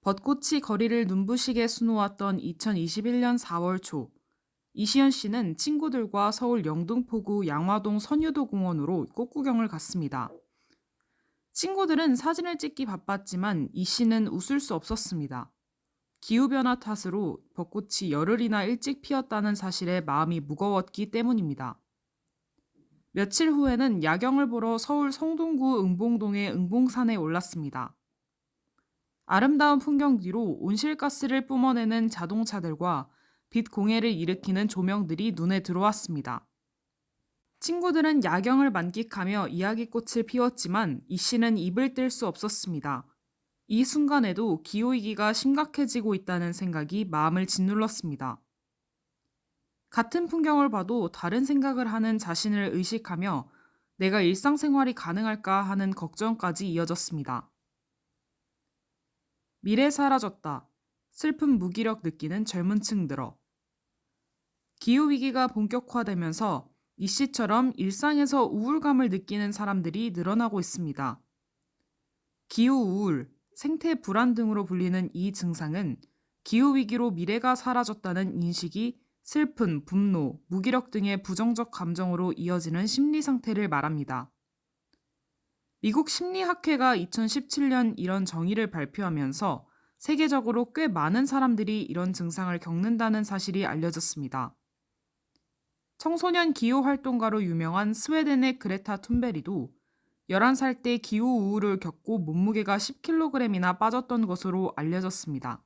벚꽃이 거리를 눈부시게 수놓았던 2021년 4월 초, 이시연 씨는 친구들과 서울 영등포구 양화동 선유도 공원으로 꽃구경을 갔습니다. 친구들은 사진을 찍기 바빴지만 이 씨는 웃을 수 없었습니다. 기후변화 탓으로 벚꽃이 열흘이나 일찍 피었다는 사실에 마음이 무거웠기 때문입니다. 며칠 후에는 야경을 보러 서울 성동구 응봉동의 응봉산에 올랐습니다. 아름다운 풍경 뒤로 온실가스를 뿜어내는 자동차들과 빛 공해를 일으키는 조명들이 눈에 들어왔습니다. 친구들은 야경을 만끽하며 이야기꽃을 피웠지만 이 씨는 입을 뗄 수 없었습니다. 이 순간에도 기후위기가 심각해지고 있다는 생각이 마음을 짓눌렀습니다. 같은 풍경을 봐도 다른 생각을 하는 자신을 의식하며 내가 일상생활이 가능할까 하는 걱정까지 이어졌습니다. 미래 사라졌다. 슬픈 무기력 느끼는 젊은 층들어. 기후위기가 본격화되면서 이 씨처럼 일상에서 우울감을 느끼는 사람들이 늘어나고 있습니다. 기후우울, 생태불안 등으로 불리는 이 증상은 기후위기로 미래가 사라졌다는 인식이 슬픔, 분노, 무기력 등의 부정적 감정으로 이어지는 심리 상태를 말합니다. 미국 심리학회가 2017년 이런 정의를 발표하면서 세계적으로 꽤 많은 사람들이 이런 증상을 겪는다는 사실이 알려졌습니다. 청소년 기후활동가로 유명한 스웨덴의 그레타 툰베리도 11살 때 기후우울을 겪고 몸무게가 10kg이나 빠졌던 것으로 알려졌습니다.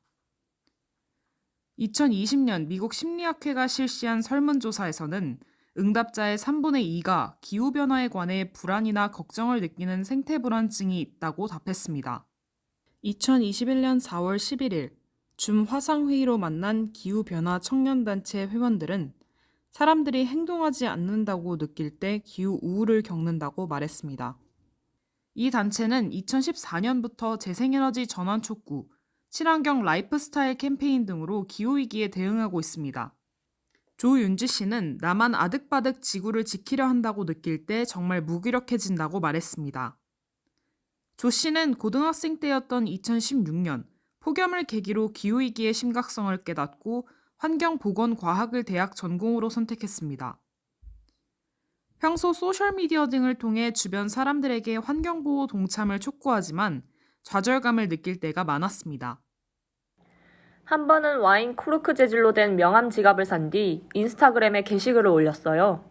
2020년 미국 심리학회가 실시한 설문조사에서는 응답자의 3분의 2가 기후변화에 관해 불안이나 걱정을 느끼는 생태불안증이 있다고 답했습니다. 2021년 4월 11일 줌 화상회의로 만난 기후변화 청년단체 회원들은 사람들이 행동하지 않는다고 느낄 때 기후우울을 겪는다고 말했습니다. 이 단체는 2014년부터 재생에너지 전환 촉구, 친환경 라이프스타일 캠페인 등으로 기후위기에 대응하고 있습니다. 조윤지 씨는 나만 아득바득 지구를 지키려 한다고 느낄 때 정말 무기력해진다고 말했습니다. 조 씨는 고등학생 때였던 2016년 폭염을 계기로 기후위기의 심각성을 깨닫고 환경보건과학을 대학 전공으로 선택했습니다. 평소 소셜미디어 등을 통해 주변 사람들에게 환경보호 동참을 촉구하지만 좌절감을 느낄 때가 많았습니다. 한 번은 와인 코르크 재질로 된 명함 지갑을 산 뒤 인스타그램에 게시글을 올렸어요.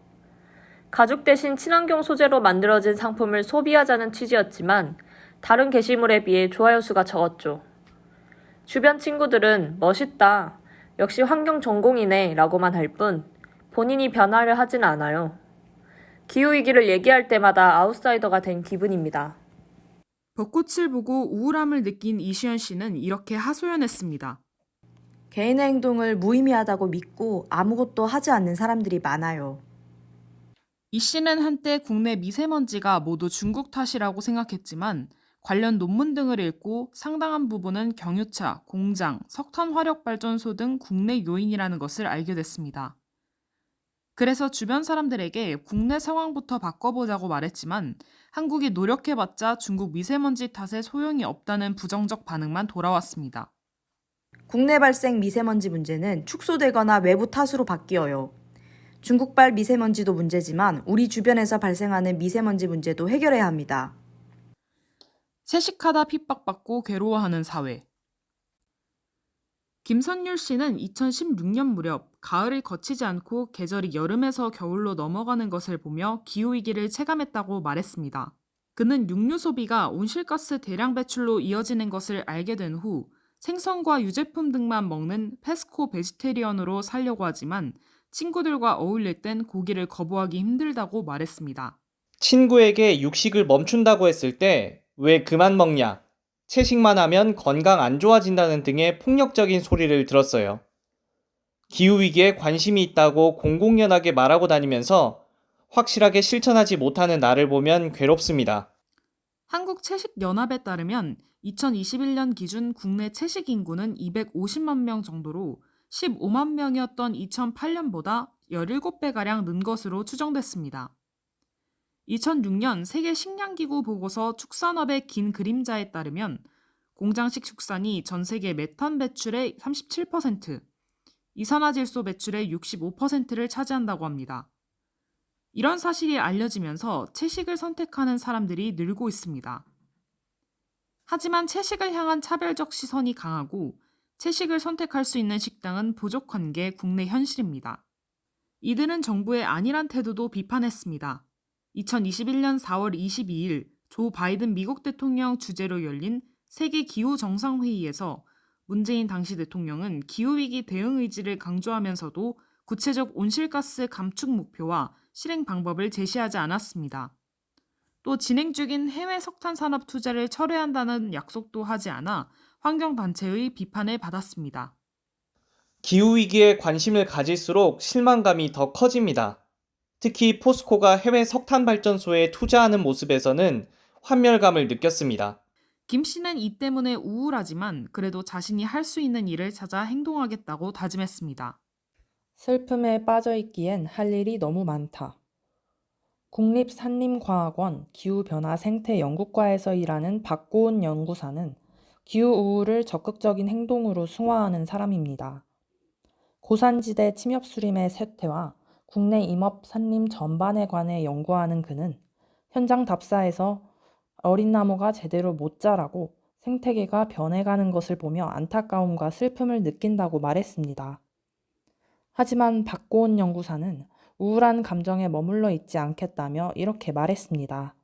가죽 대신 친환경 소재로 만들어진 상품을 소비하자는 취지였지만 다른 게시물에 비해 좋아요 수가 적었죠. 주변 친구들은 멋있다, 역시 환경 전공이네 라고만 할 뿐 본인이 변화를 하진 않아요. 기후위기를 얘기할 때마다 아웃사이더가 된 기분입니다. 벚꽃을 보고 우울함을 느낀 이시연 씨는 이렇게 하소연했습니다. 개인의 행동을 무의미하다고 믿고 아무것도 하지 않는 사람들이 많아요. 이 씨는 한때 국내 미세먼지가 모두 중국 탓이라고 생각했지만 관련 논문 등을 읽고 상당한 부분은 경유차, 공장, 석탄 화력 발전소 등 국내 요인이라는 것을 알게 됐습니다. 그래서 주변 사람들에게 국내 상황부터 바꿔보자고 말했지만 한국이 노력해봤자 중국 미세먼지 탓에 소용이 없다는 부정적 반응만 돌아왔습니다. 국내 발생 미세먼지 문제는 축소되거나 외부 탓으로 바뀌어요. 중국발 미세먼지도 문제지만 우리 주변에서 발생하는 미세먼지 문제도 해결해야 합니다. 채식하다 핍박받고 괴로워하는 사회. 김선율 씨는 2016년 무렵 가을을 거치지 않고 계절이 여름에서 겨울로 넘어가는 것을 보며 기후위기를 체감했다고 말했습니다. 그는 육류 소비가 온실가스 대량 배출로 이어지는 것을 알게 된 후 생선과 유제품 등만 먹는 페스코 베지테리언으로 살려고 하지만 친구들과 어울릴 땐 고기를 거부하기 힘들다고 말했습니다. 친구에게 육식을 멈춘다고 했을 때 왜 그만 먹냐, 채식만 하면 건강 안 좋아진다는 등의 폭력적인 소리를 들었어요. 기후위기에 관심이 있다고 공공연하게 말하고 다니면서 확실하게 실천하지 못하는 나를 보면 괴롭습니다. 한국채식연합에 따르면 2021년 기준 국내 채식 인구는 250만 명 정도로 15만 명이었던 2008년보다 17배가량 는 것으로 추정됐습니다. 2006년 세계식량기구 보고서 축산업의 긴 그림자에 따르면 공장식 축산이 전 세계 메탄 배출의 37%, 이산화질소 배출의 65%를 차지한다고 합니다. 이런 사실이 알려지면서 채식을 선택하는 사람들이 늘고 있습니다. 하지만 채식을 향한 차별적 시선이 강하고 채식을 선택할 수 있는 식당은 부족한 게 국내 현실입니다. 이들은 정부의 안일한 태도도 비판했습니다. 2021년 4월 22일 조 바이든 미국 대통령 주재로 열린 세계 기후 정상회의에서 문재인 당시 대통령은 기후위기 대응 의지를 강조하면서도 구체적 온실가스 감축 목표와 실행 방법을 제시하지 않았습니다. 또 진행 중인 해외 석탄 산업 투자를 철회한다는 약속도 하지 않아 환경단체의 비판을 받았습니다. 기후위기에 관심을 가질수록 실망감이 더 커집니다. 특히 포스코가 해외 석탄 발전소에 투자하는 모습에서는 환멸감을 느꼈습니다. 김 씨는 이 때문에 우울하지만 그래도 자신이 할 수 있는 일을 찾아 행동하겠다고 다짐했습니다. 슬픔에 빠져있기엔 할 일이 너무 많다. 국립산림과학원 기후변화 생태연구과에서 일하는 박고은 연구사는 기후우울을 적극적인 행동으로 승화하는 사람입니다. 고산지대 침엽수림의 쇠퇴와 국내 임업 산림 전반에 관해 연구하는 그는 현장 답사에서 어린 나무가 제대로 못 자라고 생태계가 변해가는 것을 보며 안타까움과 슬픔을 느낀다고 말했습니다. 하지만 박고은 연구사는 우울한 감정에 머물러 있지 않겠다며 이렇게 말했습니다.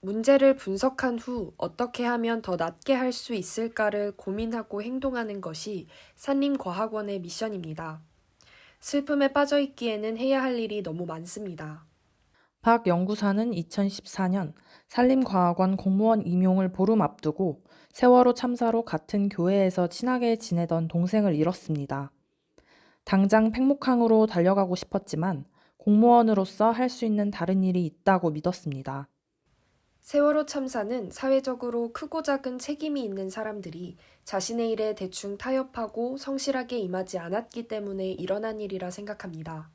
문제를 분석한 후 어떻게 하면 더 낫게 할 수 있을까를 고민하고 행동하는 것이 산림과학원의 미션입니다. 슬픔에 빠져있기에는 해야 할 일이 너무 많습니다. 박 연구사는 2014년 산림과학원 공무원 임용을 보름 앞두고 세월호 참사로 같은 교회에서 친하게 지내던 동생을 잃었습니다. 당장 팽목항으로 달려가고 싶었지만 공무원으로서 할 수 있는 다른 일이 있다고 믿었습니다. 세월호 참사는 사회적으로 크고 작은 책임이 있는 사람들이 자신의 일에 대충 타협하고 성실하게 임하지 않았기 때문에 일어난 일이라 생각합니다.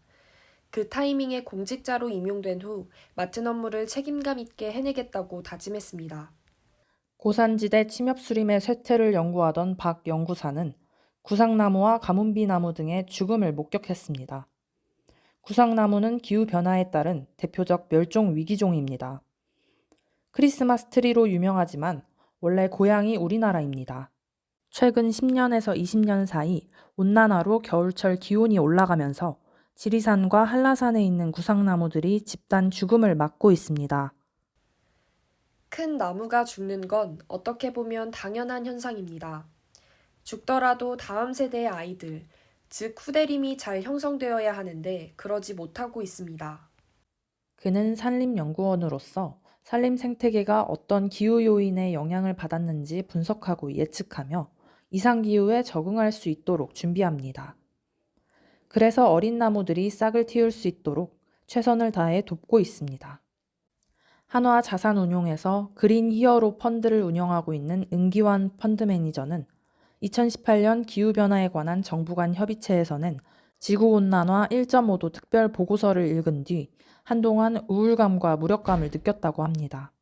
그 타이밍에 공직자로 임용된 후 맡은 업무를 책임감 있게 해내겠다고 다짐했습니다. 고산지대 침엽수림의 쇠퇴를 연구하던 박 연구사는 구상나무와 가뭄비나무 등의 죽음을 목격했습니다. 구상나무는 기후변화에 따른 대표적 멸종 위기종입니다. 크리스마스 트리로 유명하지만 원래 고향이 우리나라입니다. 최근 10년에서 20년 사이 온난화로 겨울철 기온이 올라가면서 지리산과 한라산에 있는 구상나무들이 집단 죽음을 맞고 있습니다. 큰 나무가 죽는 건 어떻게 보면 당연한 현상입니다. 죽더라도 다음 세대의 아이들, 즉 후대림이 잘 형성되어야 하는데 그러지 못하고 있습니다. 그는 산림연구원으로서 산림 생태계가 어떤 기후 요인에 영향을 받았는지 분석하고 예측하며 이상기후에 적응할 수 있도록 준비합니다. 그래서 어린 나무들이 싹을 틔울 수 있도록 최선을 다해 돕고 있습니다. 한화자산운용에서 그린 히어로 펀드를 운영하고 있는 은기환 펀드 매니저는 2018년 기후변화에 관한 정부 간 협의체에서 낸 지구온난화 1.5도 특별 보고서를 읽은 뒤 한동안 우울감과 무력감을 느꼈다고 합니다.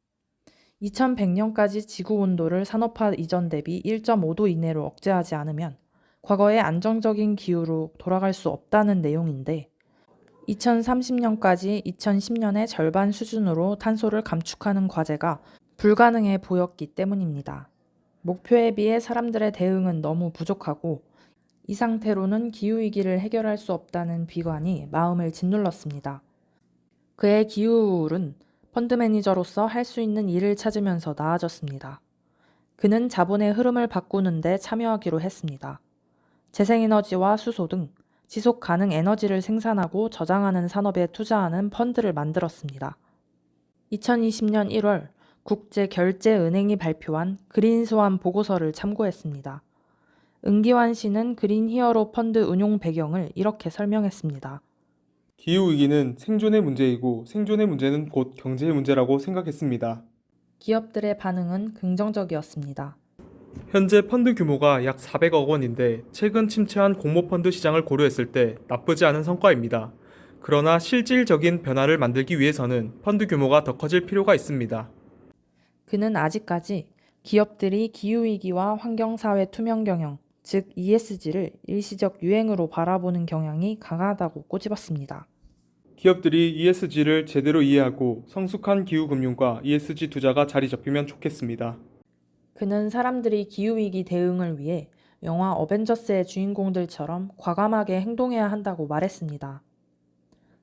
2100년까지 지구온도를 산업화 이전 대비 1.5도 이내로 억제하지 않으면 과거의 안정적인 기후로 돌아갈 수 없다는 내용인데 2030년까지 2010년의 절반 수준으로 탄소를 감축하는 과제가 불가능해 보였기 때문입니다. 목표에 비해 사람들의 대응은 너무 부족하고 이 상태로는 기후위기를 해결할 수 없다는 비관이 마음을 짓눌렀습니다. 그의 기후우울은 펀드 매니저로서 할 수 있는 일을 찾으면서 나아졌습니다. 그는 자본의 흐름을 바꾸는 데 참여하기로 했습니다. 재생에너지와 수소 등 지속 가능 에너지를 생산하고 저장하는 산업에 투자하는 펀드를 만들었습니다. 2020년 1월 국제결제은행이 발표한 그린스완 보고서를 참고했습니다. 은기환 씨는 그린 히어로 펀드 운용 배경을 이렇게 설명했습니다. 기후위기는 생존의 문제이고 생존의 문제는 곧 경제의 문제라고 생각했습니다. 기업들의 반응은 긍정적이었습니다. 현재 펀드 규모가 약 400억 원인데 최근 침체한 공모펀드 시장을 고려했을 때 나쁘지 않은 성과입니다. 그러나 실질적인 변화를 만들기 위해서는 펀드 규모가 더 커질 필요가 있습니다. 그는 아직까지 기업들이 기후위기와 환경사회 투명 경영, 즉 ESG를 일시적 유행으로 바라보는 경향이 강하다고 꼬집었습니다. 기업들이 ESG를 제대로 이해하고 성숙한 기후금융과 ESG 투자가 자리 잡히면 좋겠습니다. 그는 사람들이 기후위기 대응을 위해 영화 어벤져스의 주인공들처럼 과감하게 행동해야 한다고 말했습니다.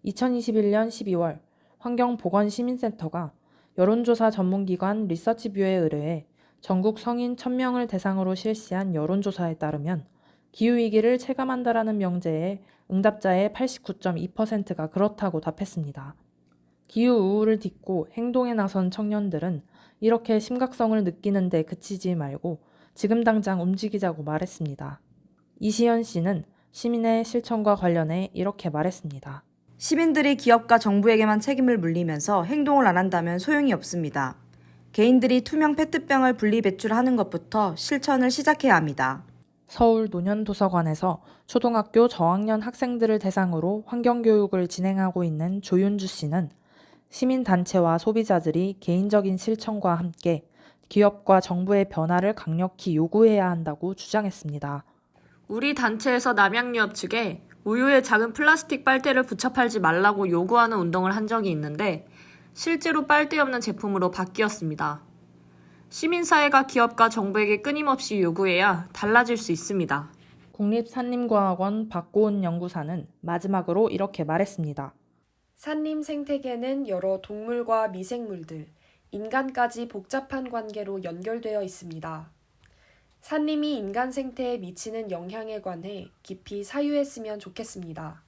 2021년 12월 환경보건시민센터가 여론조사 전문기관 리서치뷰에 의뢰해 전국 성인 1000명을 대상으로 실시한 여론조사에 따르면 기후위기를 체감한다라는 명제에 응답자의 89.2%가 그렇다고 답했습니다. 기후우울을 딛고 행동에 나선 청년들은 이렇게 심각성을 느끼는 데 그치지 말고 지금 당장 움직이자고 말했습니다. 이시연 씨는 시민의 실천과 관련해 이렇게 말했습니다. 시민들이 기업과 정부에게만 책임을 물리면서 행동을 안 한다면 소용이 없습니다. 개인들이 투명 페트병을 분리 배출하는 것부터 실천을 시작해야 합니다. 서울 노년도서관에서 초등학교 저학년 학생들을 대상으로 환경교육을 진행하고 있는 조윤주 씨는 시민단체와 소비자들이 개인적인 실천과 함께 기업과 정부의 변화를 강력히 요구해야 한다고 주장했습니다. 우리 단체에서 남양유업 측에 우유에 작은 플라스틱 빨대를 붙여 팔지 말라고 요구하는 운동을 한 적이 있는데 실제로 빨대 없는 제품으로 바뀌었습니다. 시민사회가 기업과 정부에게 끊임없이 요구해야 달라질 수 있습니다. 국립산림과학원 박고은 연구사는 마지막으로 이렇게 말했습니다. 산림 생태계는 여러 동물과 미생물들, 인간까지 복잡한 관계로 연결되어 있습니다. 산림이 인간 생태에 미치는 영향에 관해 깊이 사유했으면 좋겠습니다.